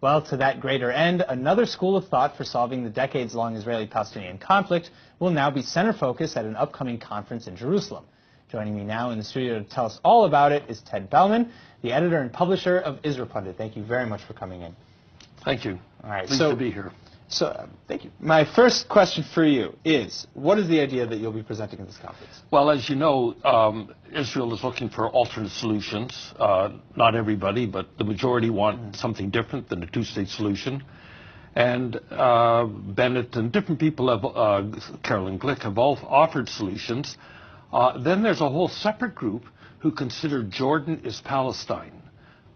Well, to that greater end, another school of thought for solving the decades-long Israeli-Palestinian conflict will now be center focus at an upcoming conference in Jerusalem. Joining me now in the studio to tell us all about it is Ted Bellman, the editor and publisher of Israel Pundit. Thank you very much for coming in. Thank you. All right, Pleased to be here. Thank you. My first question for you is, what is the idea that you'll be presenting at this conference? Well, as you know, Israel is looking for alternate solutions. Not everybody, but the majority want something different than a two-state solution. And Bennett and different people, Carolyn Glick, have all offered solutions. Then there's a whole separate group who consider Jordan is Palestine.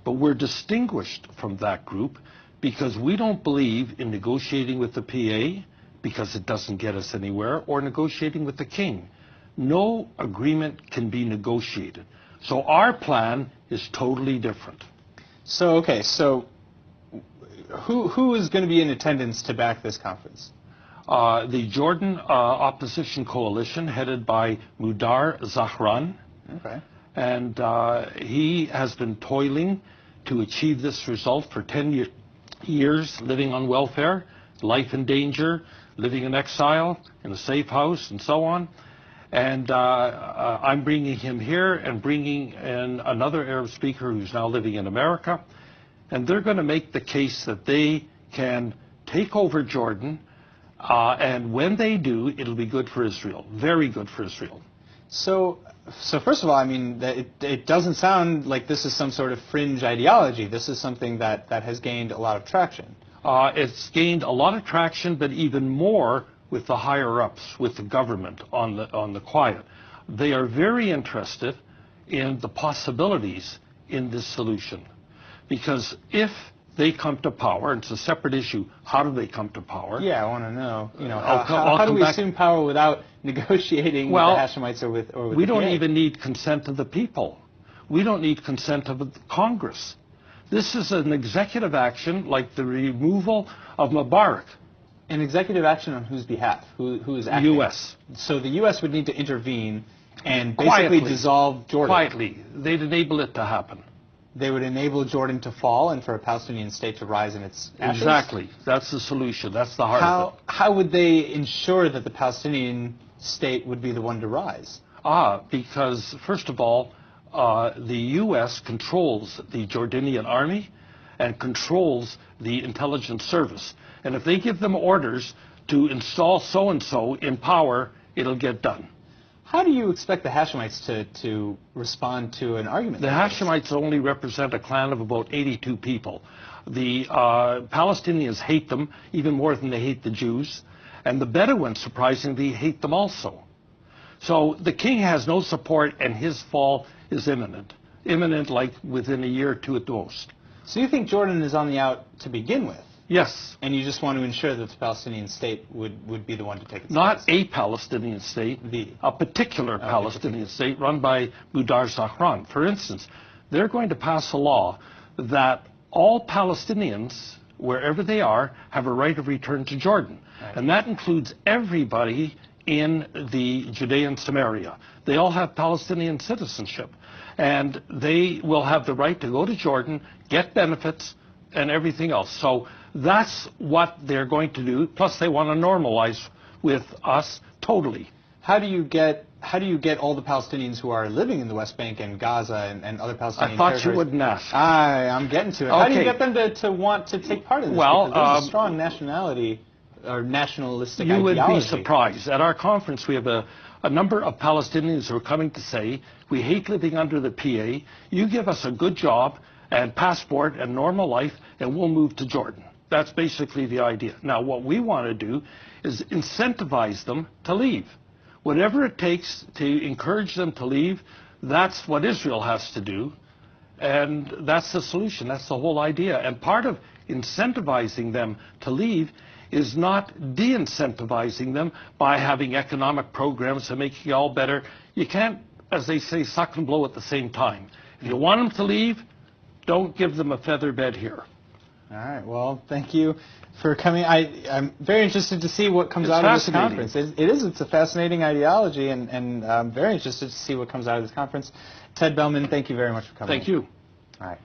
But we're distinguished from that group because we don't believe in negotiating with the PA because it doesn't get us anywhere, or negotiating with the king. No agreement can be negotiated. So our plan is totally different. So who is going to be in attendance to back this conference? The Jordan Opposition Coalition, headed by Mudar Zahran. Okay. And he has been toiling to achieve this result for 10 years, living on welfare, life in danger, living in exile, in a safe house, and so on. And I'm bringing him here and bringing in another Arab speaker who's now living in America. And they're going to make the case that they can take over Jordan, and when they do, it'll be good for Israel, very good for Israel. So first of all, I mean, it doesn't sound like this is some sort of fringe ideology. This is something that has gained a lot of traction. It's gained a lot of traction, but even more with the higher-ups, with the government on the quiet. They are very interested in the possibilities in this solution. Because if they come to power, and it's a separate issue, how do they come to power? Yeah, I want to know. How do we assume power without negotiating with the Hashemites or with we don't even need consent of the people. We don't need consent of the Congress. This is an executive action like the removal of Mubarak. An executive action on whose behalf? Who is acting? U.S. So the U.S. would need to intervene and basically dissolve Jordan. Quietly. They'd enable it to happen. They would enable Jordan to fall and for a Palestinian state to rise in its ashes? Exactly. That's the solution. That's the heart of it. How would they ensure that the Palestinian state would be the one to rise? Because, first of all, the U.S. controls the Jordanian army and controls the intelligence service. And if they give them orders to install so-and-so in power, it'll get done. How do you expect the Hashemites to respond to an argument? The Hashemites only represent a clan of about 82 people. The Palestinians hate them even more than they hate the Jews. And the Bedouins, surprisingly, hate them also. So the king has no support, and his fall is imminent. Imminent, like within a year or two at the most. So you think Jordan is on the out to begin with? Yes. And you just want to ensure that the Palestinian state would be the one to take its Not place? a Palestinian state, a particular Palestinian state run by Mudar Zahran. For instance, they're going to pass a law that all Palestinians, wherever they are, have a right of return to Jordan. Right. And that includes everybody in the Judean Samaria. They all have Palestinian citizenship. And they will have the right to go to Jordan, get benefits, and everything else. So that's what they're going to do. Plus, they want to normalize with us totally. How do you get all the Palestinians who are living in the West Bank and Gaza and other Palestinian territories? I thought you wouldn't ask. I'm getting to it. Okay. How do you get them to want to take part in this? Well, because there's a strong nationality or nationalistic ideology. You would be ideology. surprised. At our conference, we have a number of Palestinians who are coming to say, we hate living under the PA. You give us a good job and passport and normal life, and we'll move to Jordan. That's basically the idea. Now, what we want to do is incentivize them to leave. Whatever it takes to encourage them to leave, that's what Israel has to do. And that's the solution. That's the whole idea. And part of incentivizing them to leave is not de-incentivizing them by having economic programs and making it all better. You can't, as they say, suck and blow at the same time. If you want them to leave, don't give them a feather bed here. All right. Well, thank you for coming. I'm very interested to see what comes out of this conference. It's a fascinating ideology, and I'm very interested to see what comes out of this conference. Ted Bellman, thank you very much for coming. Thank you. All right.